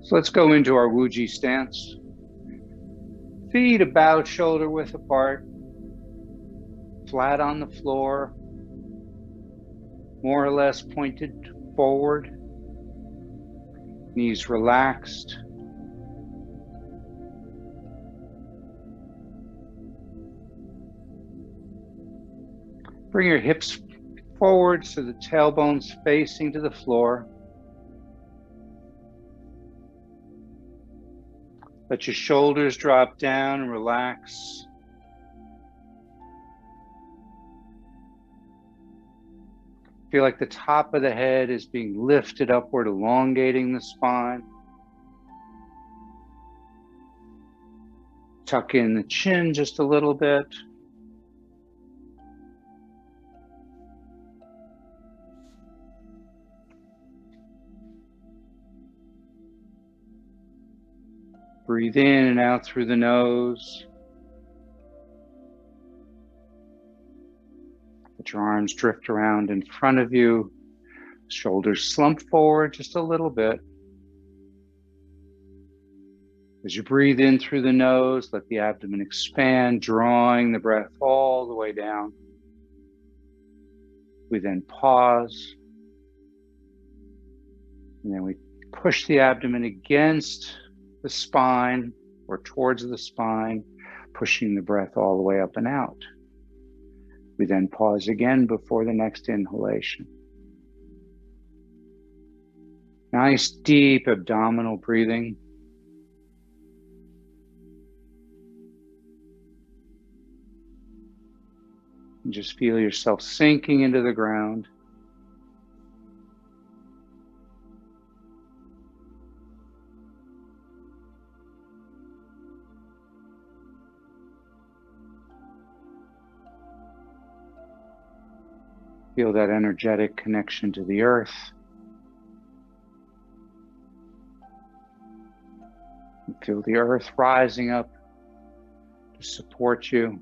So let's go into our Wuji stance. Feet about shoulder width apart, flat on the floor, more or less pointed forward, knees relaxed. Bring your hips forward so the tailbone's facing to the floor. Let your shoulders drop down and relax. Feel like the top of the head is being lifted upward, elongating the spine. Tuck in the chin just a little bit. Breathe in and out through the nose. Let your arms drift around in front of you. Shoulders slump forward just a little bit. As you breathe in through the nose, let the abdomen expand, drawing the breath all the way down. We then pause. And then we push the abdomen against the spine or towards the spine, pushing the breath all the way up and out. We then pause again before the next inhalation. Nice deep abdominal breathing. And just feel yourself sinking into the ground. Feel that energetic connection to the earth. And feel the earth rising up to support you.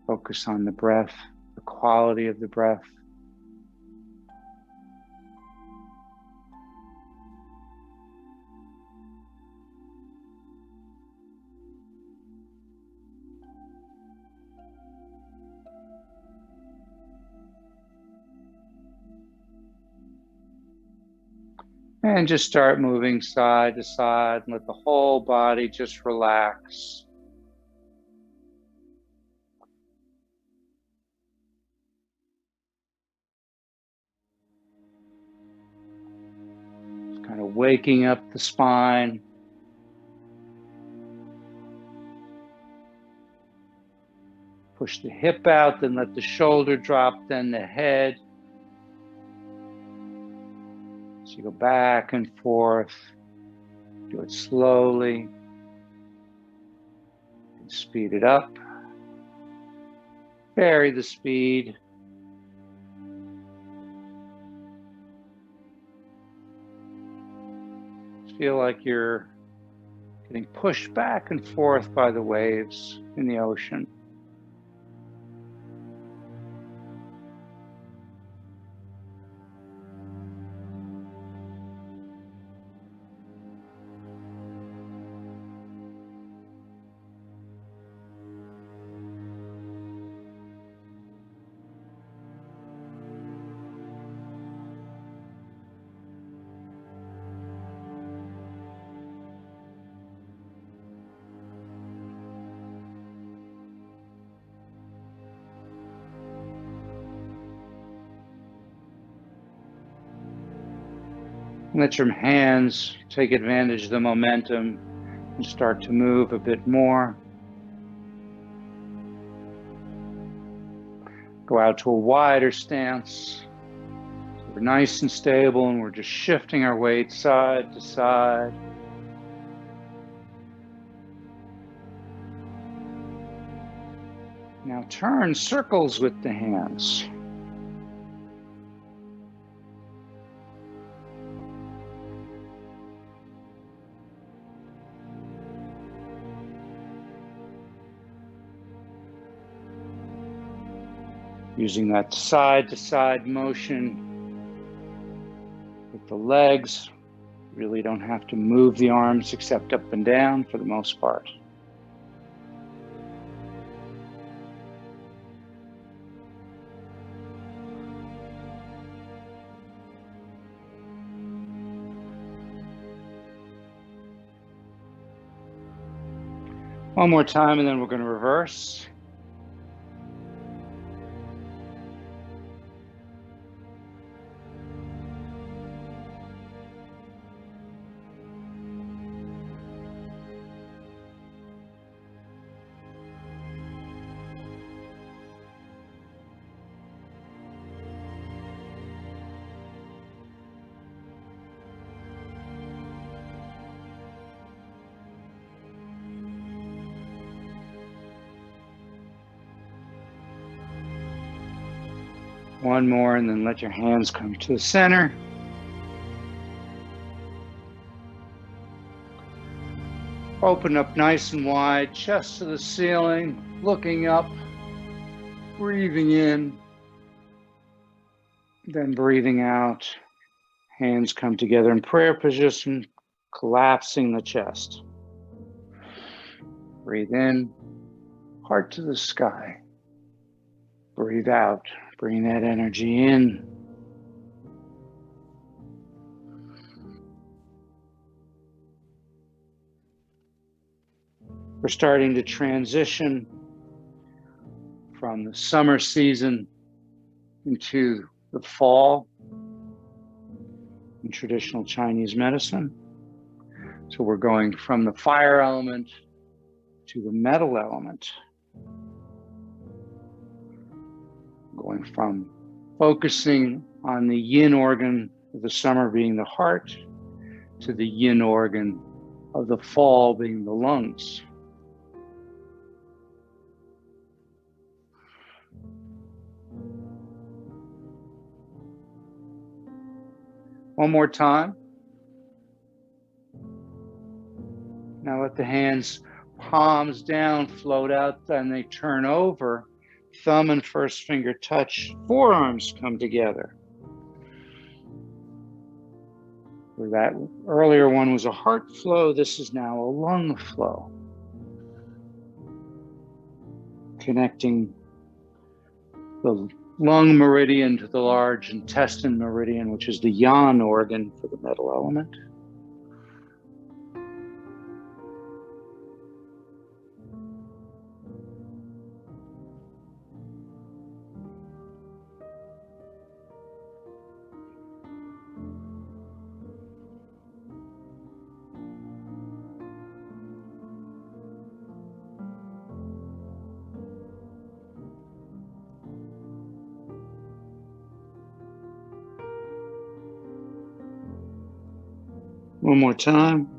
Focus on the breath, the quality of the breath. And just start moving side to side and let the whole body just relax. Just kind of waking up the spine. Push the hip out, then let the shoulder drop, then the head. So you go back and forth, do it slowly, and speed it up, vary the speed. Feel like you're getting pushed back and forth by the waves in the ocean. Let your hands take advantage of the momentum and start to move a bit more. Go out to a wider stance. So we're nice and stable and we're just shifting our weight side to side. Now turn circles with the hands. Using that side-to-side motion with the legs. Really don't have to move the arms except up and down for the most part. One more time, and then we're going to reverse. One more, and then let your hands come to the center. Open up nice and wide, chest to the ceiling, looking up, breathing in, then breathing out. Hands come together in prayer position, collapsing the chest. Breathe in, heart to the sky. Breathe out. Bring that energy in. We're starting to transition from the summer season into the fall in traditional Chinese medicine. So we're going from the fire element to the metal element. Going from focusing on the yin organ of the summer being the heart to the yin organ of the fall being the lungs. One more time. Now let the hands, palms down, float out, and they turn over. Thumb and first finger touch, forearms come together. Where that earlier one was a heart flow, this is now a lung flow. Connecting the lung meridian to the large intestine meridian, which is the yang organ for the metal element. One more time.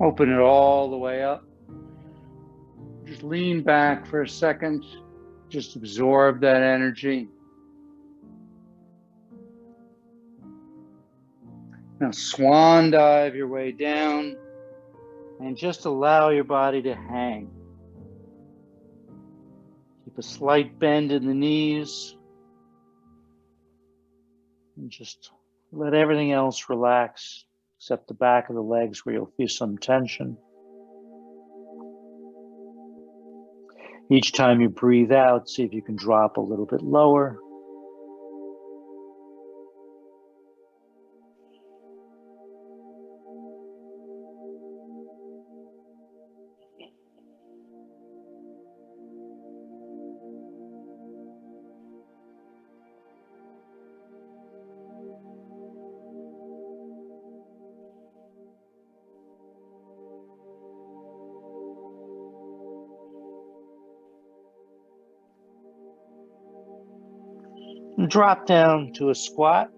Open it all the way up. Just lean back for a second. Just absorb that energy. Now swan dive your way down and just allow your body to hang. Keep a slight bend in the knees. And just let everything else relax, except the back of the legs where you'll feel some tension. Each time you breathe out, see if you can drop a little bit lower. And drop down to a squat.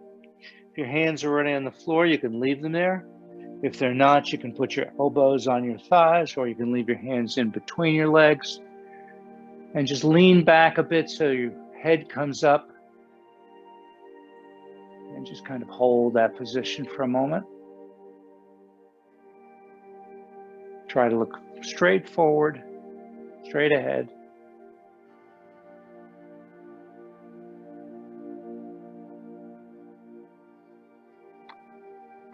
If your hands are already on the floor, you can leave them there. If they're not, you can put your elbows on your thighs, or you can leave your hands in between your legs. And just lean back a bit so your head comes up. And just kind of hold that position for a moment. Try to look straight forward straight ahead.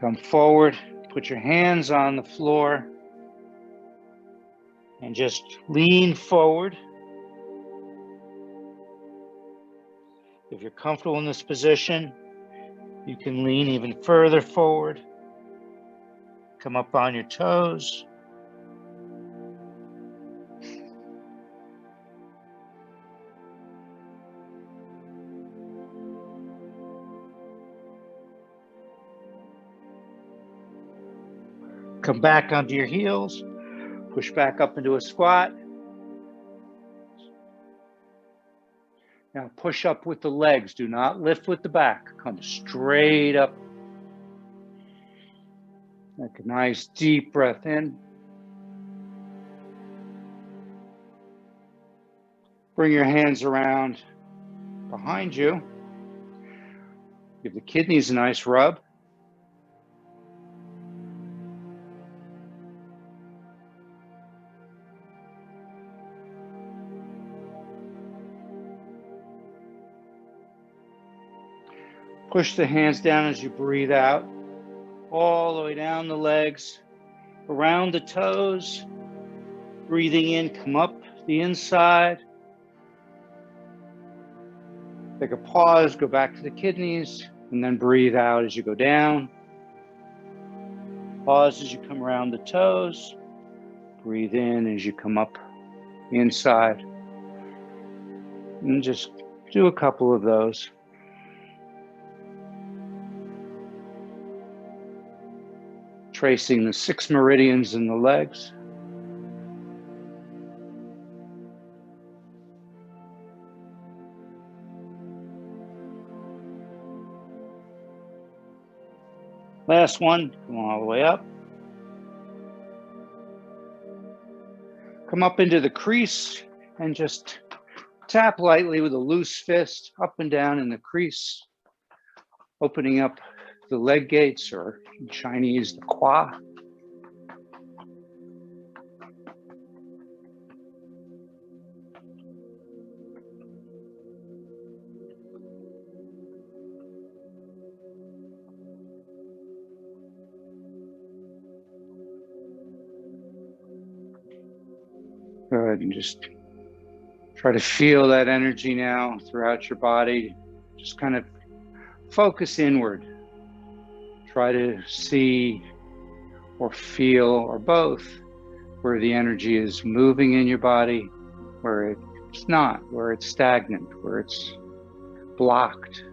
Come forward, put your hands on the floor, and just lean forward. If you're comfortable in this position, you can lean even further forward. Come up on your toes. Come back onto your heels. Push back up into a squat. Now push up with the legs. Do not lift with the back. Come straight up. Take a nice deep breath in. Bring your hands around behind you. Give the kidneys a nice rub. Push the hands down as you breathe out, all the way down the legs, around the toes. Breathing in, come up the inside. Take a pause, go back to the kidneys, and then breathe out as you go down. Pause as you come around the toes. Breathe in as you come up the inside. And just do a couple of those. Tracing the 6 meridians in the legs. Last one, come all the way up. Come up into the crease and just tap lightly with a loose fist up and down in the crease, opening up the leg gates, or in Chinese, the Qua. Good, and just try to feel that energy now throughout your body. Just kind of focus inward. Try to see or feel, or both, where the energy is moving in your body, where it's not, where it's stagnant, where it's blocked.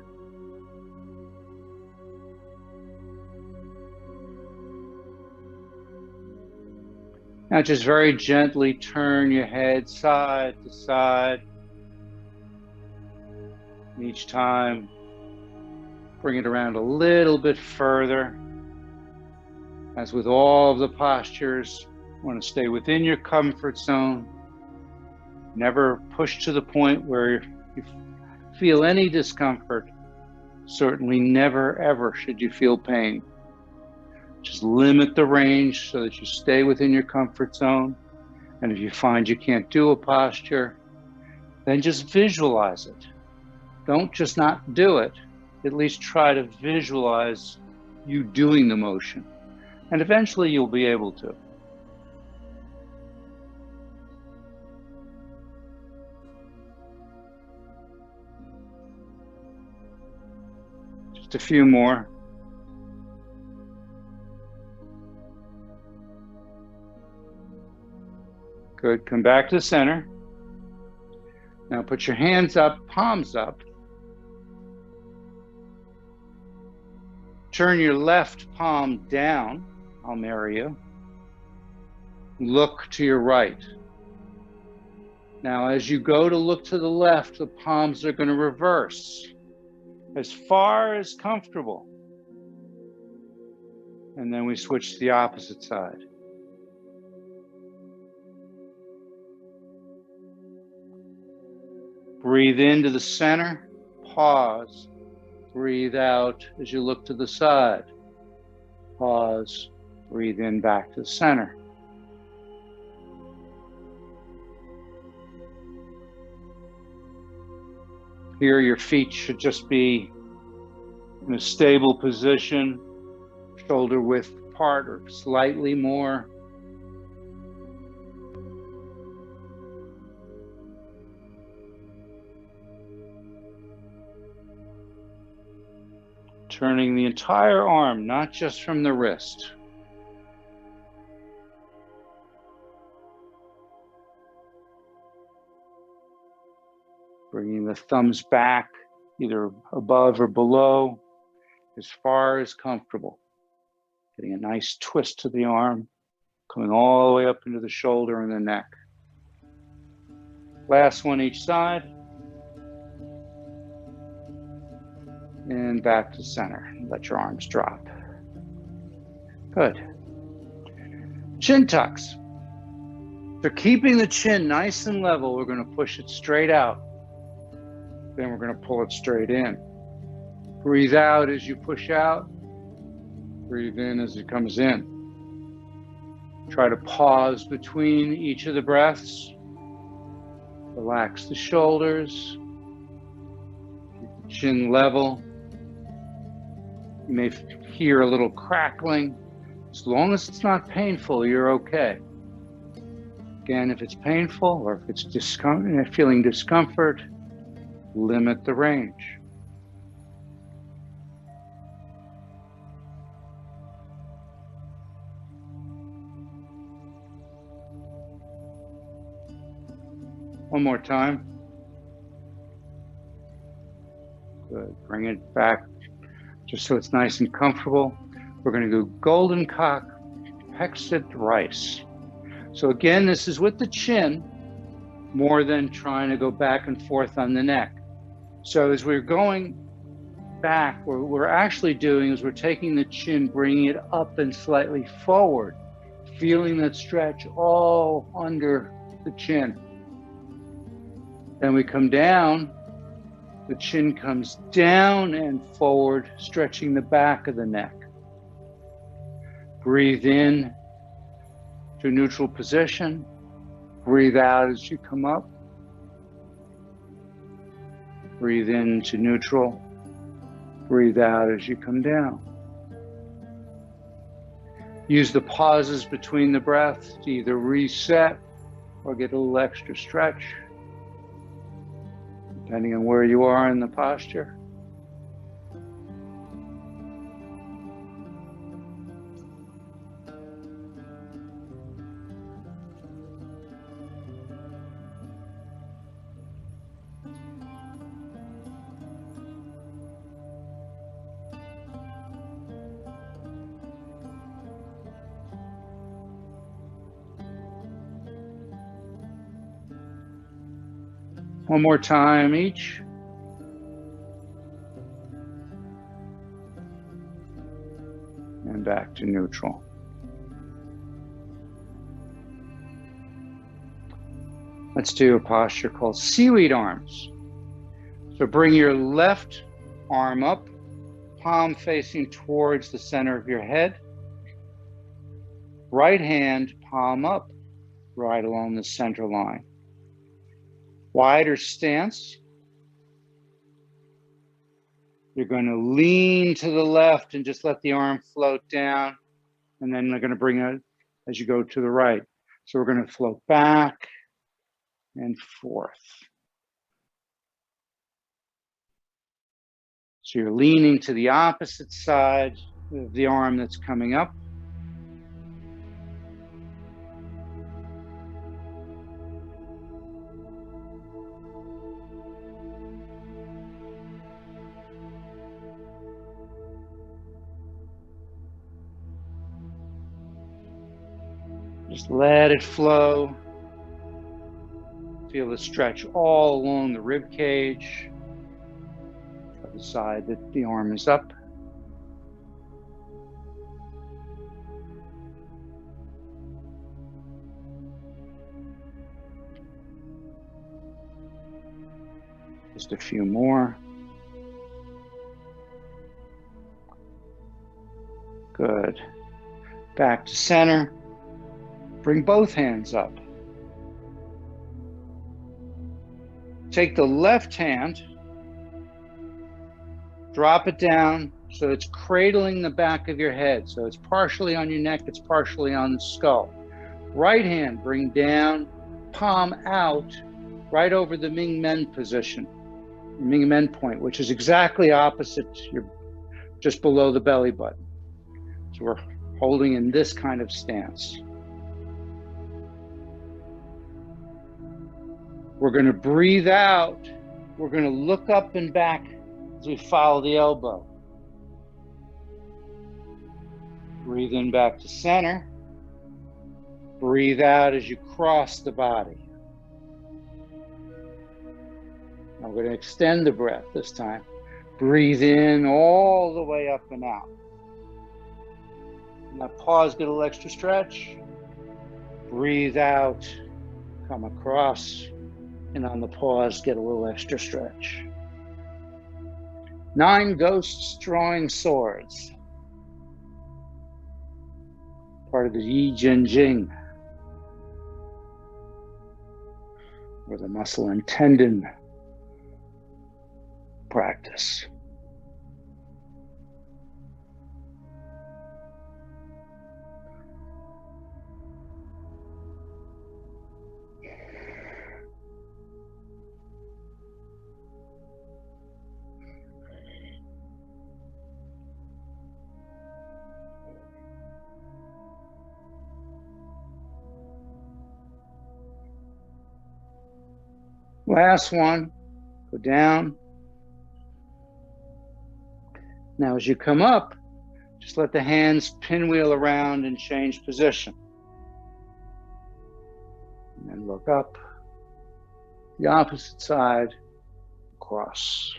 Now just very gently turn your head side to side. And each time, bring it around a little bit further. As with all of the postures, you want to stay within your comfort zone. Never push to the point where you feel any discomfort. Certainly never, ever should you feel pain. Just limit the range so that you stay within your comfort zone. And if you find you can't do a posture, then just visualize it. Don't just not do it. At least try to visualize you doing the motion. And eventually you'll be able to. Just a few more. Good, come back to the center. Now put your hands up, palms up. Turn your left palm down, I'll marry you. Look to your right. Now as you go to look to the left, the palms are going to reverse as far as comfortable. And then we switch to the opposite side. Breathe into the center, pause. Breathe out as you look to the side. Pause, breathe in back to the center. Here, your feet should just be in a stable position, shoulder width apart or slightly more. Turning the entire arm, not just from the wrist. Bringing the thumbs back, either above or below, as far as comfortable. Getting a nice twist to the arm, coming all the way up into the shoulder and the neck. Last one each side. And back to center. Let your arms drop. Good. Chin tucks. So keeping the chin nice and level, we're going to push it straight out. Then we're going to pull it straight in. Breathe out as you push out. Breathe in as it comes in. Try to pause between each of the breaths. Relax the shoulders. Keep the chin level. You may hear a little crackling. As long as it's not painful, you're okay. Again, if it's painful or if it's feeling discomfort, limit the range. One more time. Good. Bring it back just so it's nice and comfortable. We're going to do golden cock hexed rice. So again, this is with the chin more than trying to go back and forth on the neck. So as we're going back, what we're actually doing is we're taking the chin, bringing it up and slightly forward, feeling that stretch all under the chin. Then we come down, the chin comes down and forward, stretching the back of the neck. Breathe in to neutral position. Breathe out as you come up. Breathe in to neutral. Breathe out as you come down. Use the pauses between the breaths to either reset or get a little extra stretch, depending on where you are in the posture. One more time each. And back to neutral. Let's do a posture called seaweed arms. So bring your left arm up, palm facing towards the center of your head. Right hand, palm up, right along the center line. Wider stance. You're going to lean to the left and just let the arm float down. And then we're going to bring it as you go to the right. So we're going to float back and forth. So you're leaning to the opposite side of the arm that's coming up. Just let it flow. Feel the stretch all along the rib cage, the side that the arm is up. Just a few more. Good. Back to center. Bring both hands up. Take the left hand Drop it down so it's cradling the back of your head. So it's partially on your neck, it's partially on the skull. Right hand, bring down, palm out, right over the Ming Men position, Ming Men point, which is exactly opposite, you're just below the belly button. So we're holding in this kind of stance. We're going to breathe out. We're going to look up and back as we follow the elbow. Breathe in back to center. Breathe out as you cross the body. Now we're going to extend the breath this time. Breathe in all the way up and out. Now pause, get a little extra stretch. Breathe out, come across, and on the pause, get a little extra stretch. 9 ghosts drawing swords. Part of the Yi Jin Jing, or the muscle and tendon practice. Last one, go down. Now as you come up, just let the hands pinwheel around and change position. And then look up, the opposite side, across.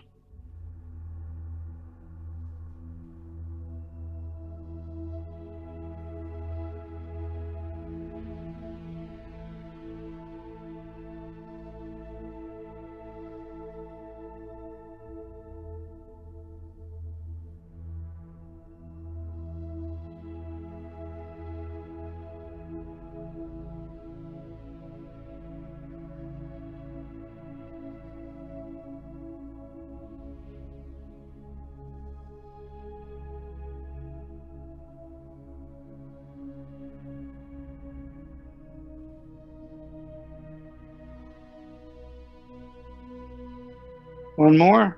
One more.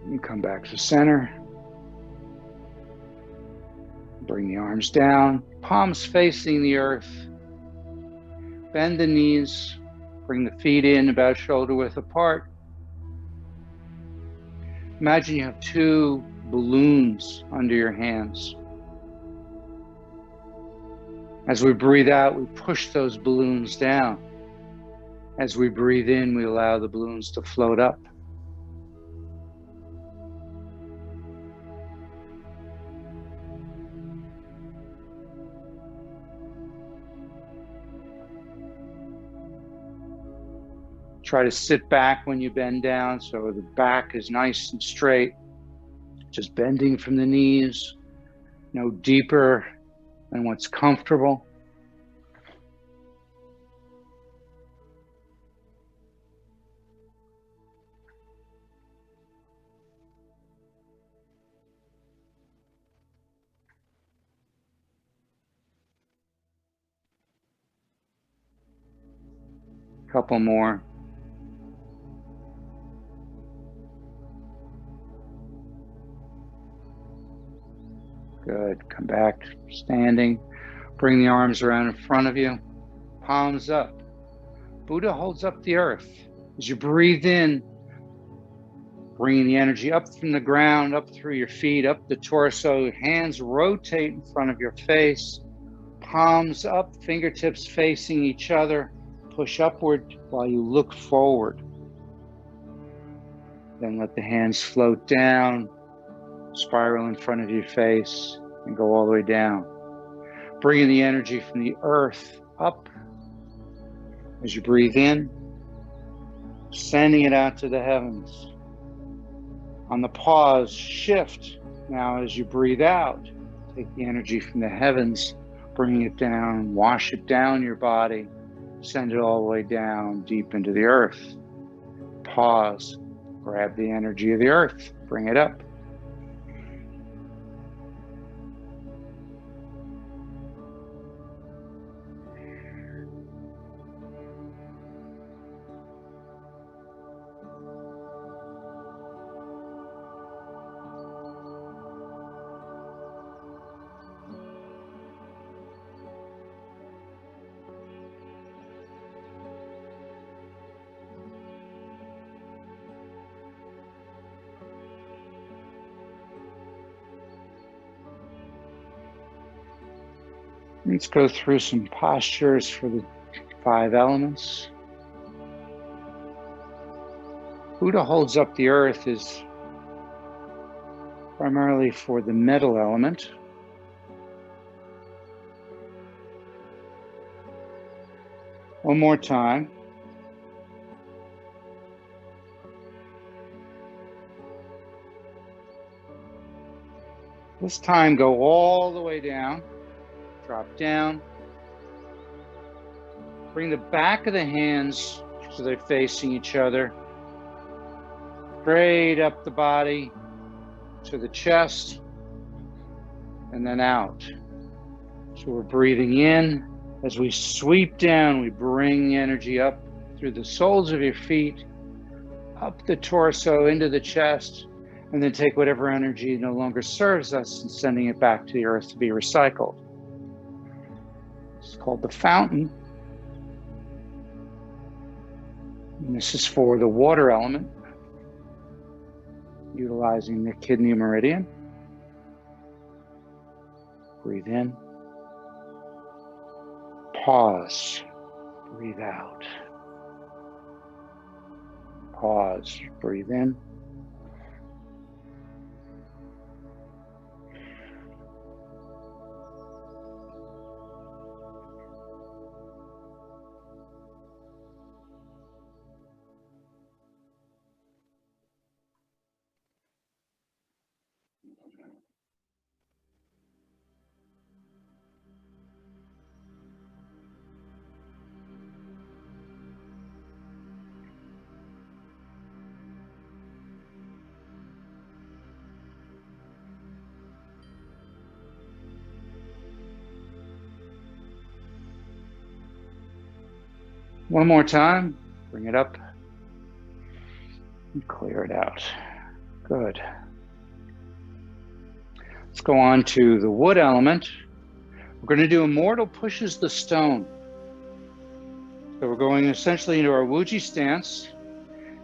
And come back to center. Bring the arms down, palms facing the earth. Bend the knees, bring the feet in about shoulder width apart. Imagine you have 2 balloons under your hands. As we breathe out, we push those balloons down. As we breathe in, we allow the balloons to float up. Try to sit back when you bend down so the back is nice and straight. Just bending from the knees, no deeper than what's comfortable. Couple more. Good. Come back, standing. Bring the arms around in front of you. Palms up. Buddha holds up the earth. As you breathe in, bringing the energy up from the ground, up through your feet, up the torso. Hands rotate in front of your face. Palms up, fingertips facing each other. Push upward while you look forward. Then let the hands float down, spiral in front of your face, and go all the way down. Bringing the energy from the earth up as you breathe in, sending it out to the heavens. On the pause, shift. Now as you breathe out, take the energy from the heavens, bring it down, wash it down your body, send it all the way down deep into the earth. Pause, Grab the energy of the earth, bring it up. Let's go through some postures for the 5 elements. Buddha holds up the earth is primarily for the metal element. One more time. This time, go all the way down. Drop down. Bring the back of the hands so they're facing each other. Straight up the body to the chest and then out. So we're breathing in. As we sweep down, we bring the energy up through the soles of your feet, up the torso, into the chest, and then take whatever energy no longer serves us and sending it back to the earth to be recycled. It's called the fountain. And this is for the water element, utilizing the kidney meridian. Breathe in. Pause. Breathe out. Pause. Breathe in. One more time, bring it up and clear it out. Good. Let's go on to the wood element. We're going to do immortal pushes the stone. So we're going essentially into our Wuji stance,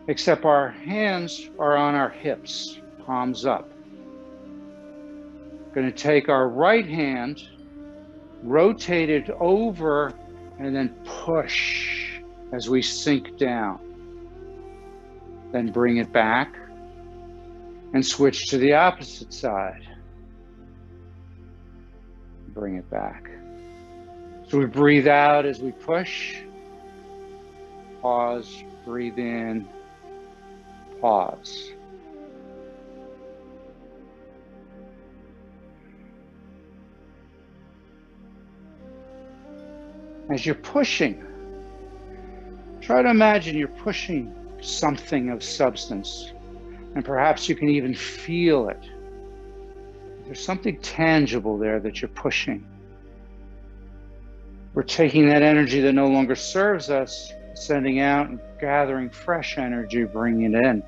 except our hands are on our hips, palms up. We're going to take our right hand, rotate it over, and then push as we sink down. Then bring it back and switch to the opposite side. Bring it back. So we breathe out as we push. Pause, breathe in, pause. As you're pushing, try to imagine you're pushing something of substance, and perhaps you can even feel it. There's something tangible there that you're pushing. We're taking that energy that no longer serves us, sending out and gathering fresh energy, bringing it in.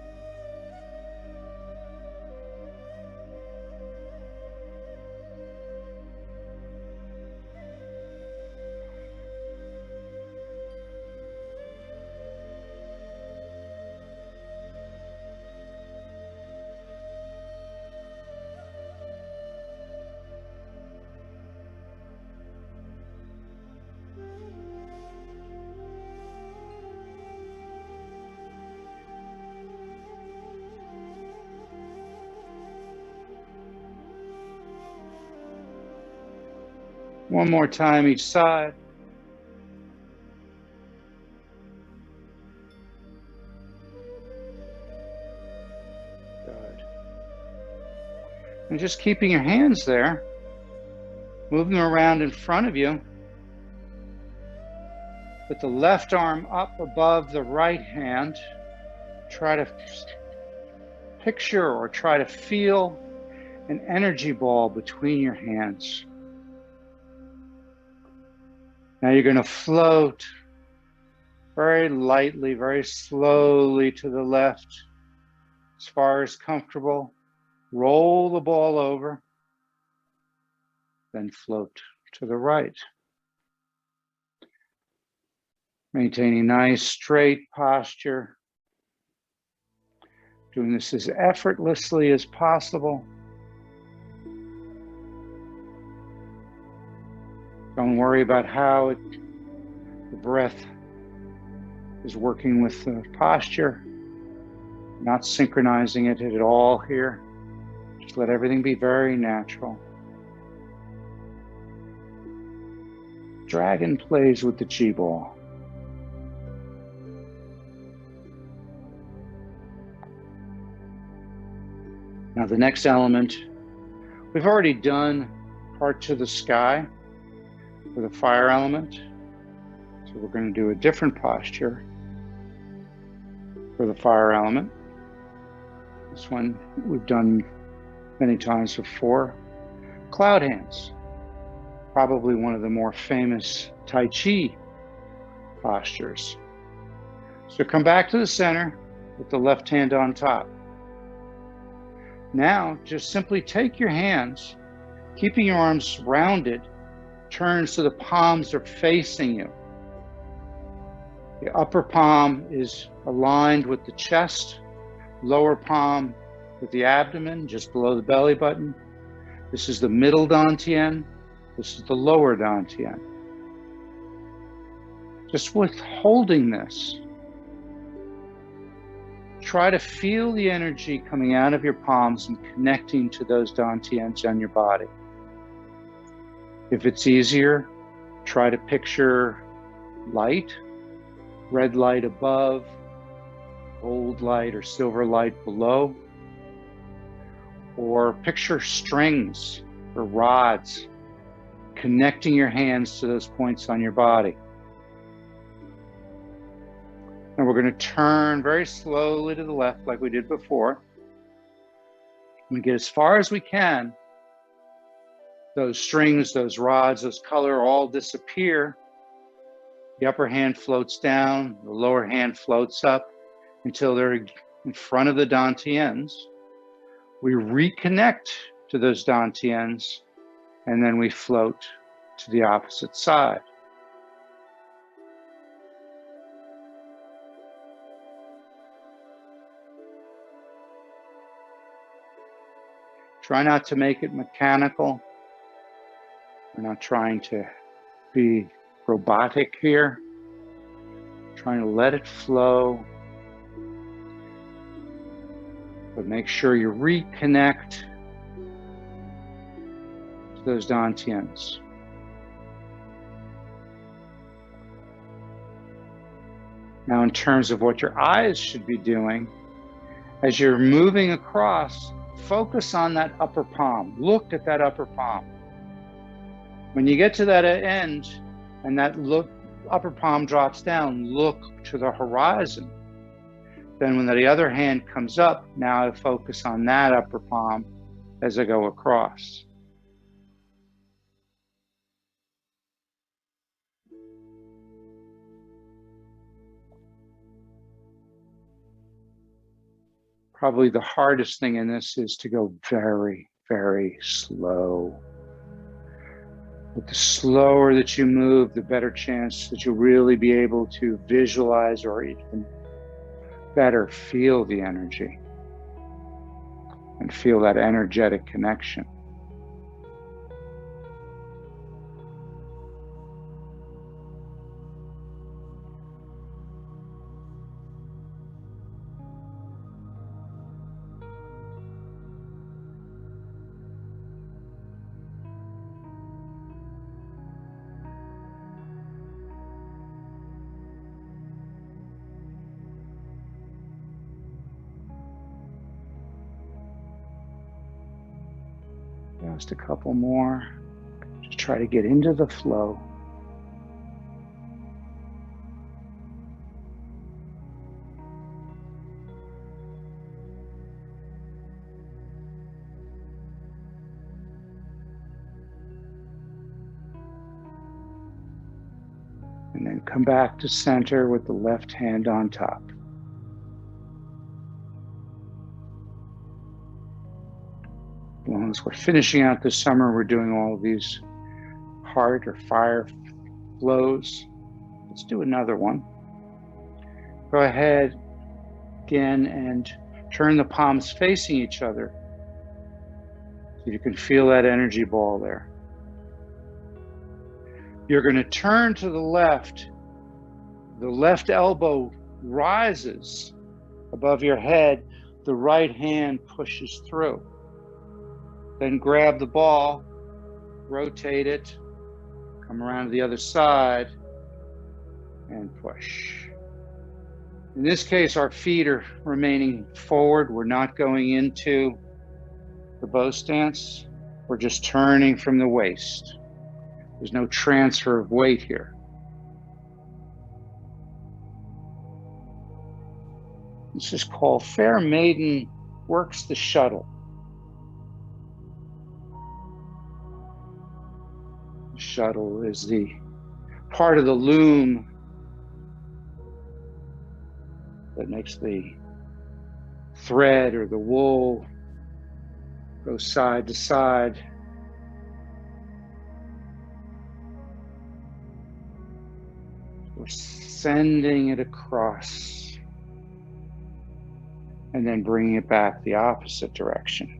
One more time each side. Good. And just keeping your hands there, move them around in front of you. Put the left arm up above the right hand. Try to picture or try to feel an energy ball between your hands. Now you're going to float very lightly, very slowly to the left, as far as comfortable. Roll the ball over, then float to the right. Maintaining nice straight posture. Doing this as effortlessly as possible. Don't worry about how the breath is working with the posture. Not synchronizing it at all here. Just let everything be very natural. Dragon plays with the chi ball. Now the next element, we've already done heart to the sky for the fire element. So we're going to do a different posture for the fire element. This one we've done many times before. Cloud hands, probably one of the more famous Tai Chi postures. So come back to the center with the left hand on top. Now, just simply take your hands, keeping your arms rounded, turn so the palms are facing you. The upper palm is aligned with the chest, lower palm with the abdomen, just below the belly button. This is the middle dantian. This is the lower dantian. Just with holding this, try to feel the energy coming out of your palms and connecting to those dantians on your body. If it's easier, try to picture light, red light above, gold light or silver light below, or picture strings or rods connecting your hands to those points on your body. And we're going to turn very slowly to the left like we did before. We get as far as we can. Those strings, those rods, those color all disappear. The upper hand floats down, the lower hand floats up until they're in front of the dantians. We reconnect to those dantians, and then we float to the opposite side. Try not to make it mechanical. We're not trying to be robotic here. Trying to let it flow. But make sure you reconnect to those dantians. Now, in terms of what your eyes should be doing, as you're moving across, focus on that upper palm. Look at that upper palm. When you get to that end and that upper palm drops down, look to the horizon. Then when the other hand comes up, now I focus on that upper palm as I go across. Probably the hardest thing in this is to go very, very slow. But the slower that you move, the better chance that you'll really be able to visualize or even better feel the energy and feel that energetic connection. Just a couple more. Just try to get into the flow. then come back to center with the left hand on top. As long as we're finishing out this summer, we're doing all of these heart or fire flows. Let's do another one. Go ahead again and turn the palms facing each other so you can feel that energy ball there. You're going to turn to the left. The left elbow rises above your head. The right hand pushes through. Then grab the ball, rotate it, come around to the other side, and push. In this case, our feet are remaining forward. We're not going into the bow stance. We're just turning from the waist. There's no transfer of weight here. This is called Fair Maiden Works the Shuttle. The shuttle is the part of the loom that makes the thread or the wool go side to side. We're sending it across and then bringing it back the opposite direction.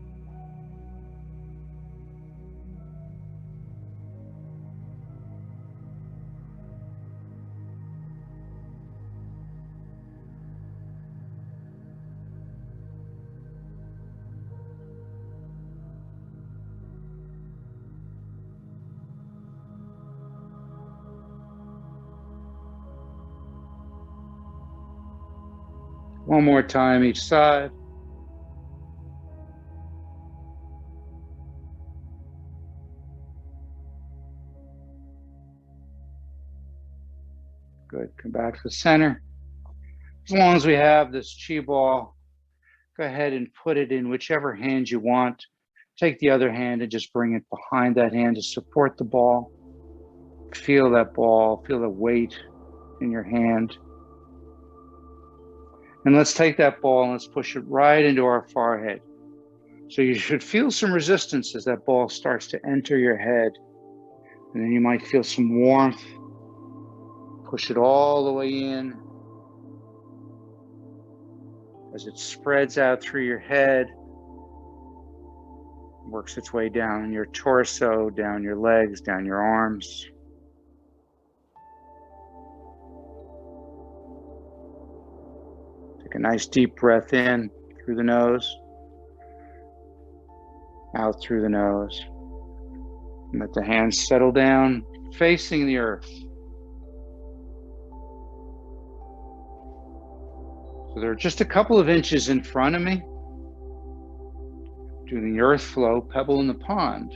One more time each side. Good, come back to the center. As long as we have this chi ball, go ahead and put it in whichever hand you want. Take the other hand and just bring it behind that hand to support the ball. Feel that ball, feel the weight in your hand. And let's take that ball and let's push it right into our forehead. So you should feel some resistance as that ball starts to enter your head. And then you might feel some warmth. Push it all the way in. As it spreads out through your head, works its way down your torso, down your legs, down your arms. Take a nice deep breath in through the nose, out through the nose. And let the hands settle down, facing the earth. So they're just a couple of inches in front of me, doing the earth flow, pebble in the pond.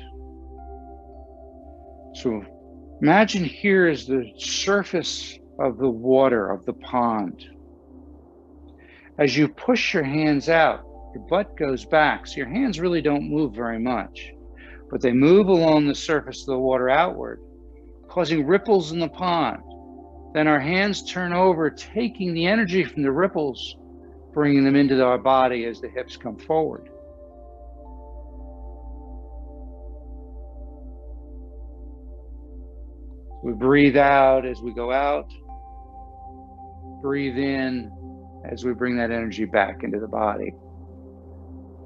So imagine here is the surface of the water of the pond. As you push your hands out, your butt goes back, so your hands really don't move very much, but they move along the surface of the water outward, causing ripples in the pond. Then our hands turn over, taking the energy from the ripples, bringing them into our body as the hips come forward. We breathe out as we go out. Breathe in as we bring that energy back into the body.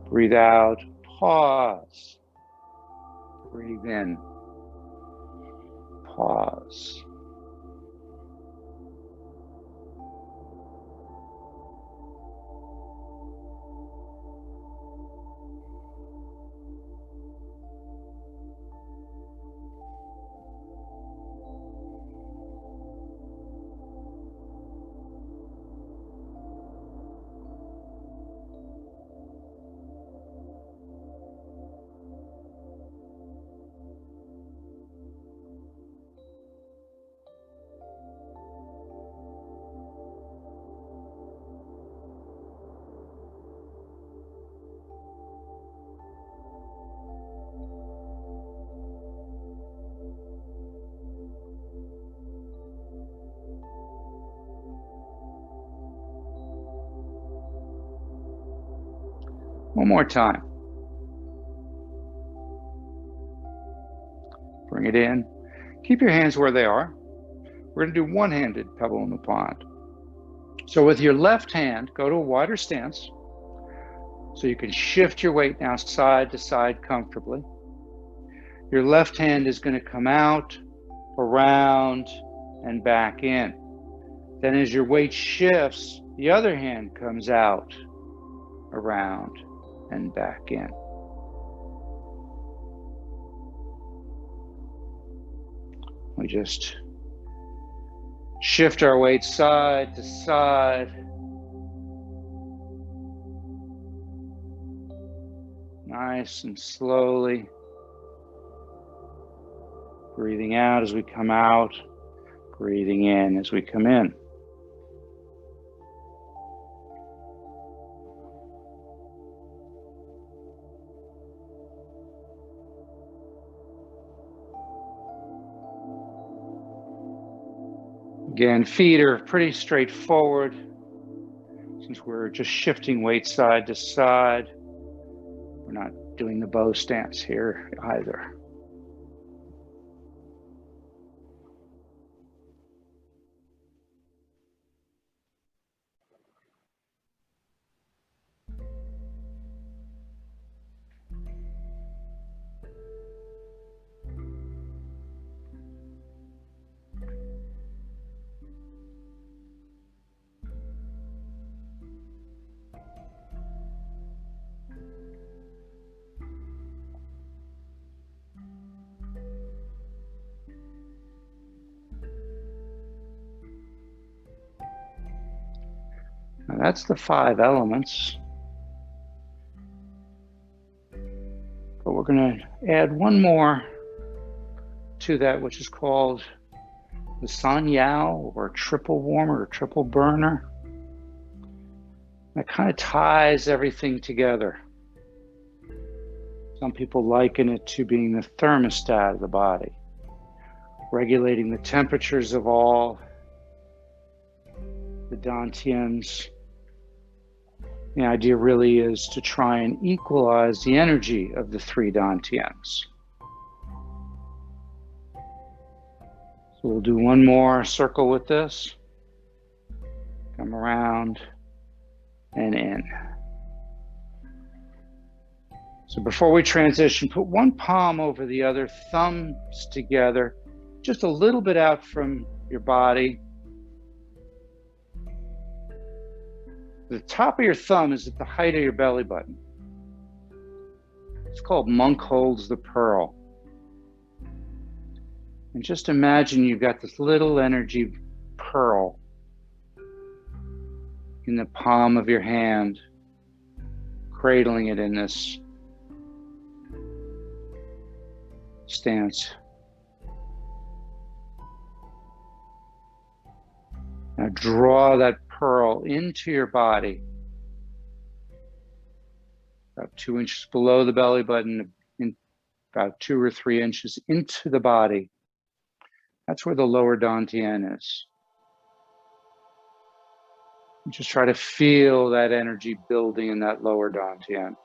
Breathe out, pause. Breathe in, pause. One more time. Bring it in. Keep your hands where they are. We're going to do one-handed pebble in the pond. So with your left hand, go to a wider stance. So you can shift your weight now side to side comfortably. Your left hand is going to come out, around, and back in. Then as your weight shifts, the other hand comes out, around, and back in. We just shift our weight side to side. Nice and slowly. Breathing out as we come out, breathing in as we come in. Again, feet are pretty straightforward since we're just shifting weight side to side. We're not doing the bow stance here either. Now that's the 5 elements. But we're going to add one more to that, which is called the Sanyao, or triple warmer, or triple burner. That kind of ties everything together. Some people liken it to being the thermostat of the body, regulating the temperatures of all the dantians. The idea really is to try and equalize the energy of the 3 dantians. So we'll do one more circle with this. Come around and in. So before we transition, put one palm over the other, thumbs together, just a little bit out from your body. The top of your thumb is at the height of your belly button. It's called monk holds the pearl. And just imagine you've got this little energy pearl in the palm of your hand, cradling it in this stance. Now draw that pearl into your body, about 2 inches below the belly button, in about 2 or 3 inches into the body. That's where the lower dantian is. And just try to feel that energy building in that lower dantian.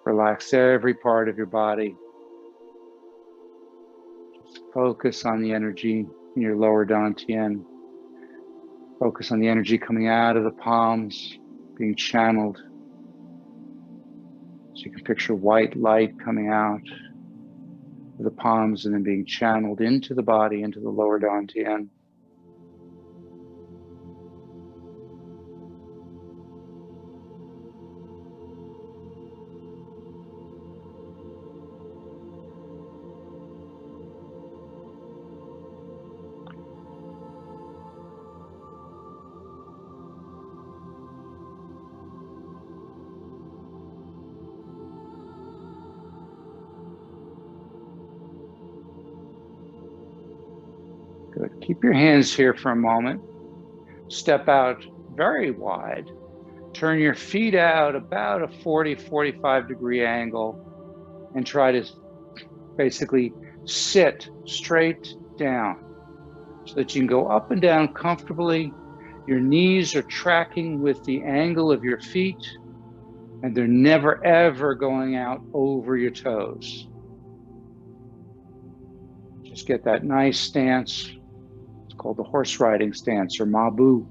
Relax every part of your body. Focus on the energy in your lower dantian. Focus on the energy coming out of the palms, being channeled. So you can picture white light coming out of the palms and then being channeled into the body, into the lower dantian. Good. Keep your hands here for a moment. Step out very wide. Turn your feet out about a 40-45 degree angle and try to basically sit straight down so that you can go up and down comfortably Your knees are tracking with the angle of your feet, and they're never ever going out over your toes. Just get that nice stance. It's called the horse riding stance, or Mabu.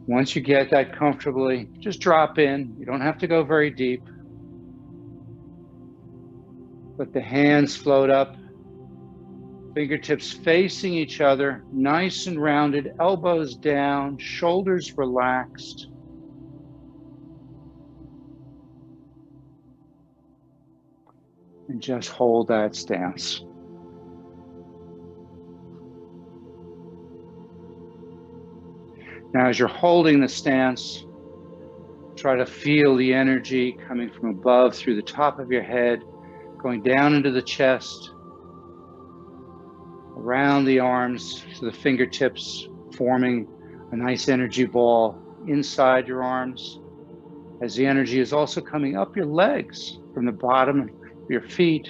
Once you get that comfortably, just drop in. You don't have to go very deep. Let the hands float up, fingertips facing each other, nice and rounded, elbows down, shoulders relaxed. And just hold that stance. Now, as you're holding the stance, try to feel the energy coming from above through the top of your head, going down into the chest, around the arms to the fingertips, forming a nice energy ball inside your arms, as the energy is also coming up your legs from the bottom of your feet,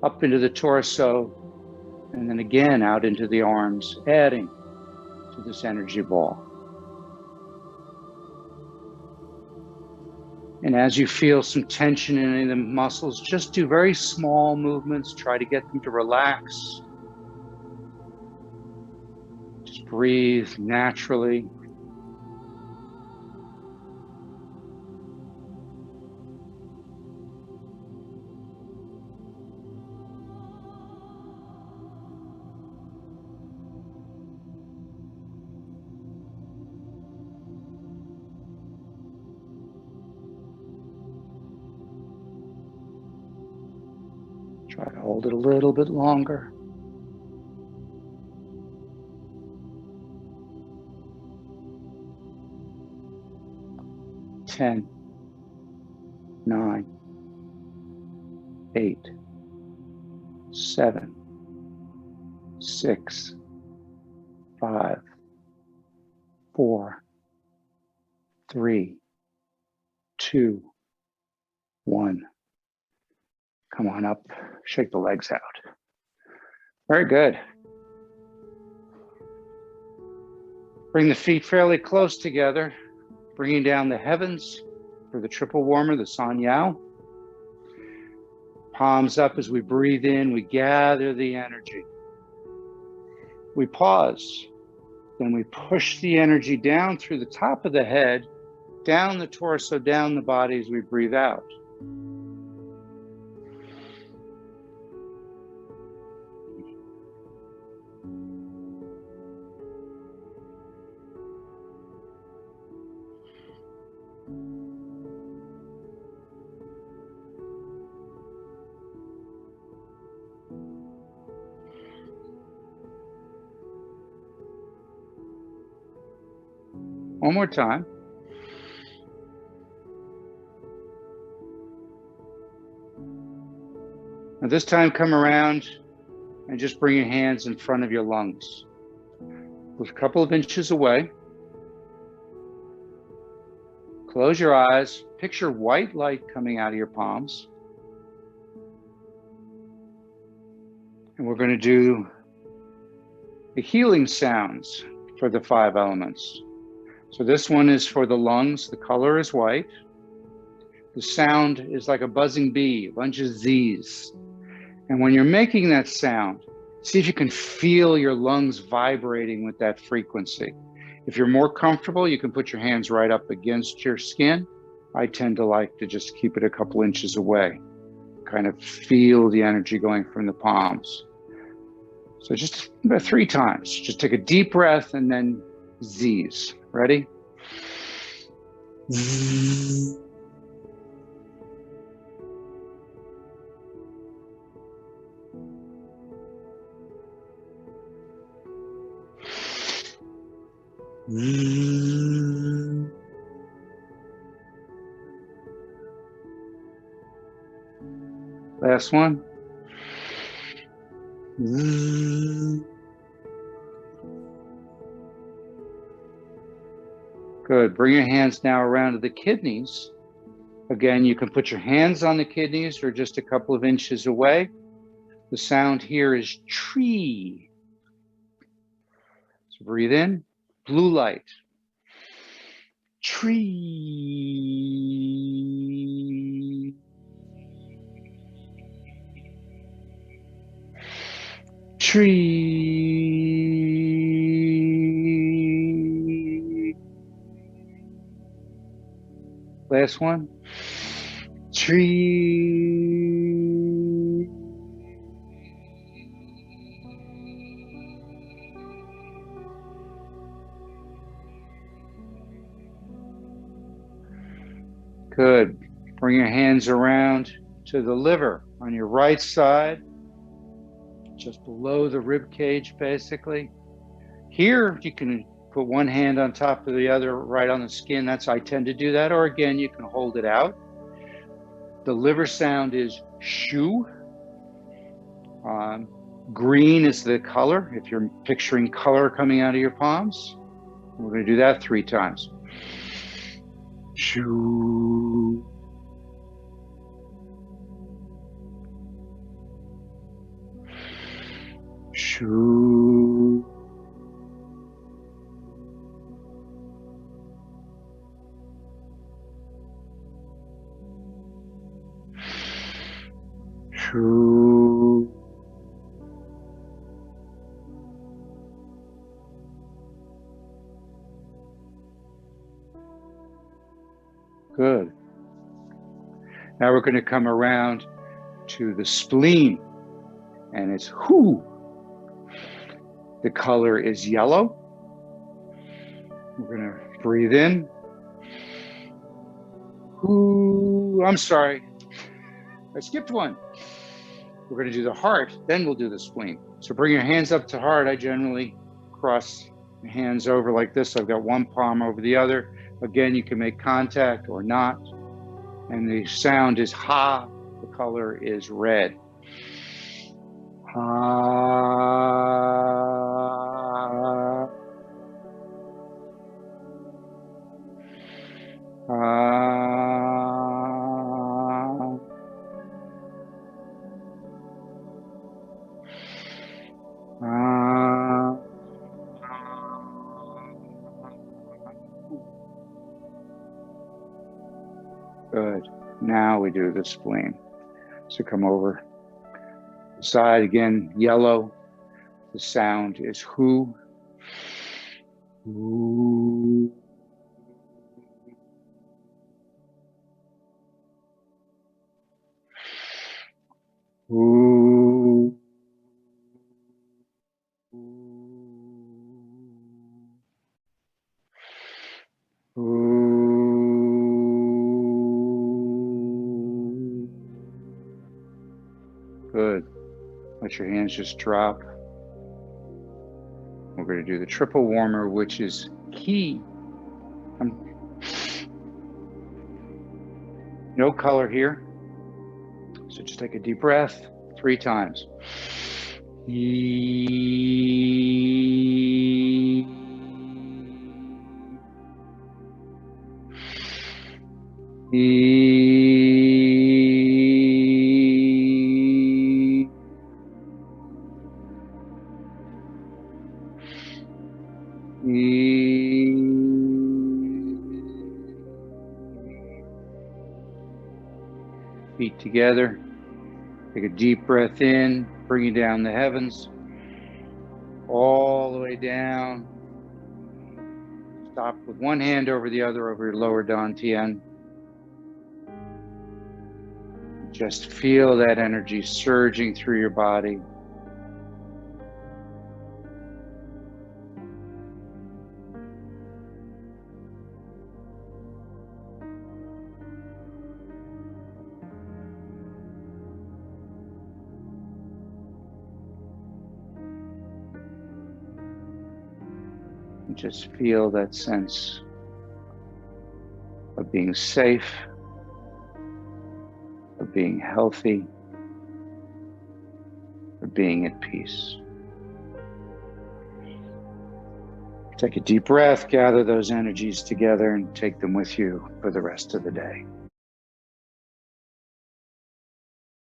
up into the torso, and then again out into the arms, adding to this energy ball. And as you feel some tension in any of the muscles, just do very small movements. Try to get them to relax. Just breathe naturally. Try to hold it a little bit longer. Ten, 9, 8, 7, 6, 5, 4, 3, 2, 1. Come on up, shake the legs out. Very good. Bring the feet fairly close together, bringing down the heavens for the triple warmer, the San Yao. Palms up as we breathe in, we gather the energy. We pause, then we push the energy down through the top of the head, down the torso, down the body as we breathe out. One more time. Now this time come around and just bring your hands in front of your lungs. A couple of inches away. Close your eyes. Picture white light coming out of your palms. And we're going to do the healing sounds for the 5 elements. So this one is for the lungs. The color is white. The sound is like a buzzing bee, a bunch of Z's. And when you're making that sound, see if you can feel your lungs vibrating with that frequency. If you're more comfortable, you can put your hands right up against your skin. I tend to like to just keep it a couple inches away. Kind of feel the energy going from the palms. So just about 3 times. Just take a deep breath and then Z's. Ready? Z. Last one. Good. Bring your hands now around to the kidneys. Again, you can put your hands on the kidneys or just a couple of inches away. The sound here is tree. So breathe in, blue light. Tree. Tree. Last one. Tree. Good. Bring your hands around to the liver on your right side, just below the rib cage, basically. Here, you can put one hand on top of the other, right on the skin. I tend to do that. Or again, you can hold it out. The liver sound is shu. Green is the color, if you're picturing color coming out of your palms. We're going to do that 3 times. Shu. Shu. Shu. Good. Now we're going to come around to the spleen, and it's hu. The color is yellow. We're going to breathe in. Hu. I'm sorry, I skipped one. We're going to do the heart, then we'll do the spleen. So bring your hands up to heart. I generally cross the hands over like this. I've got one palm over the other. Again, you can make contact or not. And the sound is ha. The color is red. Ha. Ha. Ha. Good. Now we do the spleen. So come over. Side again, yellow. The sound is hu. Hu. Hu. Hu. Good. Let your hands just drop. We're going to do the triple warmer, which is ki. No color here. So just take a deep breath 3 times. Yi. Feet together. Take a deep breath in, bringing down the heavens, all the way down. Stop with one hand over the other over your lower dantian. Just feel that energy surging through your body. Just feel that sense of being safe, of being healthy, of being at peace. Take a deep breath, gather those energies together, and take them with you for the rest of the day.